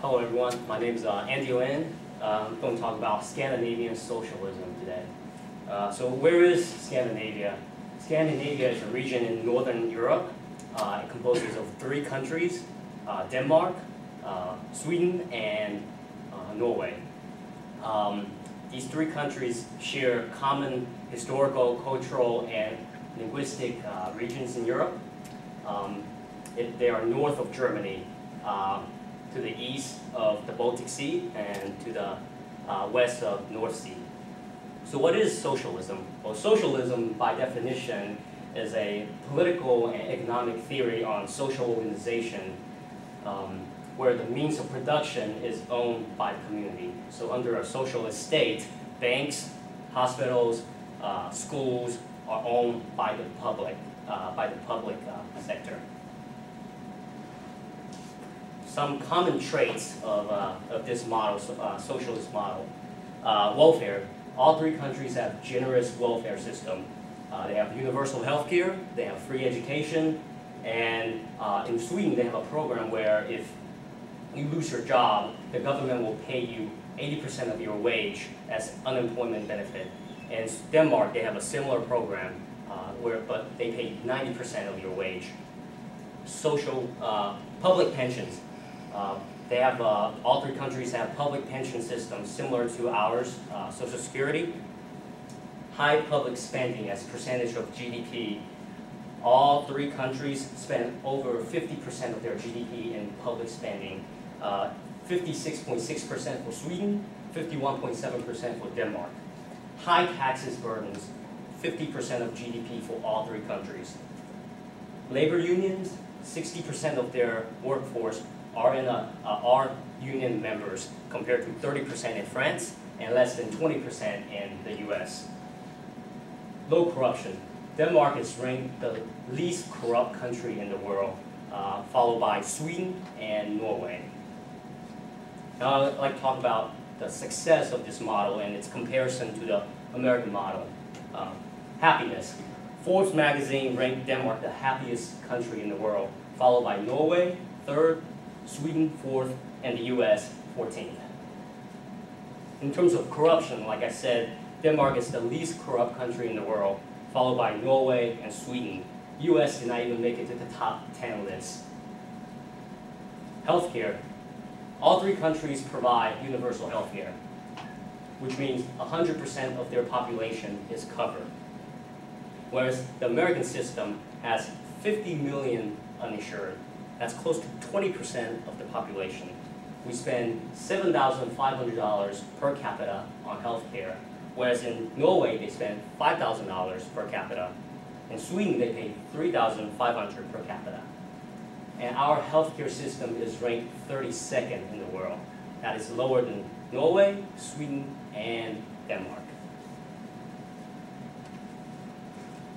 Hello everyone, my name is Andy Lin. I'm going to talk about Scandinavian socialism today. So where is Scandinavia? Scandinavia is a region in Northern Europe. It composes of 3 countries, Denmark, Sweden, and Norway. These 3 countries share common historical, cultural, and linguistic regions in Europe. They are north of Germany, to the east of the Baltic Sea, and to the west of North Sea. So what is socialism? Well, socialism, by definition, is a political and economic theory on social organization where the means of production is owned by the community. So under a socialist state, banks, hospitals, schools are owned by the public sector. Some common traits of this model, socialist model. Welfare. All 3 countries have generous welfare system. They have universal health care, they have free education, and in Sweden they have a program where if you lose your job, the government will pay you 80% of your wage as unemployment benefit. In Denmark they have a similar program, but they pay 90% of your wage. Public pensions. They have, all 3 countries have public pension systems similar to ours, Social Security. High public spending as percentage of GDP. All 3 countries spend over 50% of their GDP in public spending. 56.6% for Sweden, 51.7% for Denmark. High taxes burdens, 50% of GDP for all 3 countries. Labor unions, 60% of their workforce are union members, compared to 30% in France and less than 20% in the US. Low corruption. Denmark is ranked the least corrupt country in the world, followed by Sweden and Norway. Now I'd like to talk about the success of this model and its comparison to the American model. Happiness. Forbes magazine ranked Denmark the happiest country in the world, followed by Norway, 3rd, Sweden 4th, and the US 14th. In terms of corruption, like I said, Denmark is the least corrupt country in the world, followed by Norway and Sweden. US did not even make it to the top 10 list. Healthcare. All 3 countries provide universal healthcare, which means 100% of their population is covered. Whereas the American system has 50 million uninsured. That's close to 20% of the population. We spend $7,500 per capita on healthcare, whereas in Norway they spend $5,000 per capita. In Sweden they pay $3,500 per capita. And our healthcare system is ranked 32nd in the world. That is lower than Norway, Sweden, and Denmark.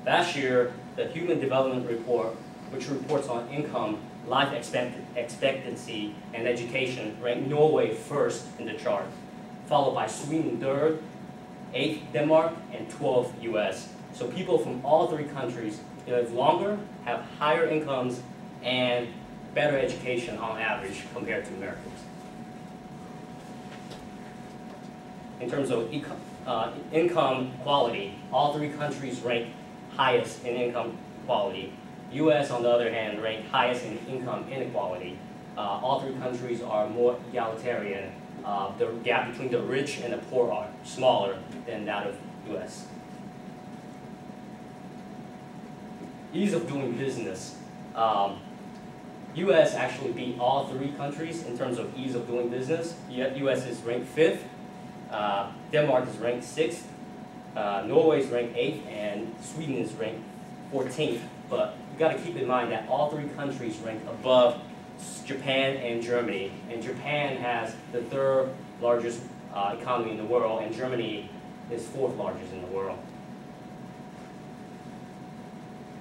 Last year, the Human Development Report, which reports on income, life expectancy, and education, ranked Norway 1st in the chart, followed by Sweden 3rd, 8th Denmark, and 12th US. So people from all 3 countries live longer, have higher incomes, and better education on average compared to Americans. In terms of income quality, all 3 countries rank highest in income quality. US, on the other hand, ranked highest in income inequality. All 3 countries are more egalitarian. The gap between the rich and the poor are smaller than that of US. Ease of doing business. US actually beat all 3 countries in terms of ease of doing business. US is ranked 5th, Denmark is ranked 6th, Norway is ranked 8th, and Sweden is ranked 14th. But you've got to keep in mind that all 3 countries rank above Japan and Germany. And Japan has the 3rd largest economy in the world, and Germany is 4th largest in the world.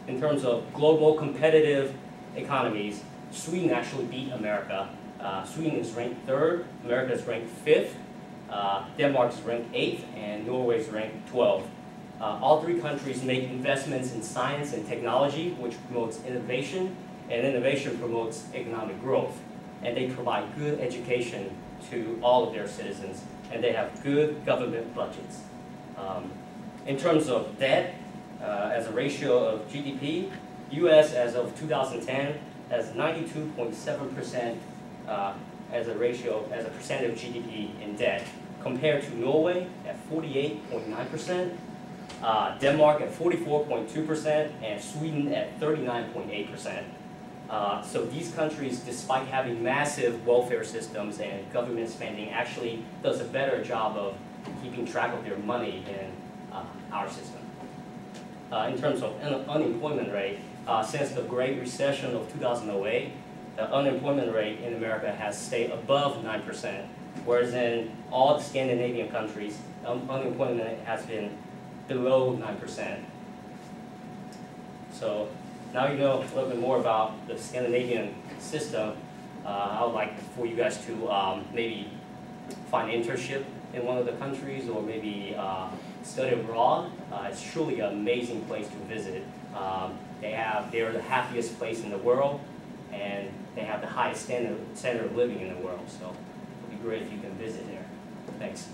In terms of global competitive economies, Sweden actually beat America. Sweden is ranked 3rd, America is ranked 5th, Denmark is ranked 8th, and Norway is ranked 12th. All 3 countries make investments in science and technology, which promotes innovation, and innovation promotes economic growth. and they provide good education to all of their citizens, and they have good government budgets. In terms of debt, as a ratio of GDP, U.S. as of 2010 has 92.7% as a percent of GDP in debt, compared to Norway at 48.9%, Denmark at 44.2%, and Sweden at 39.8%. So these countries, despite having massive welfare systems and government spending, actually does a better job of keeping track of their money than our system. In terms of unemployment rate, since the Great Recession of 2008, the unemployment rate in America has stayed above 9%, whereas in all the Scandinavian countries, unemployment has been below 9%. So now you know a little bit more about the Scandinavian system. I would like for you guys to maybe find an internship in one of the countries, or maybe study abroad. It's truly an amazing place to visit. They're the happiest place in the world, and they have the highest standard of living in the world. So it would be great if you can visit there. Thanks.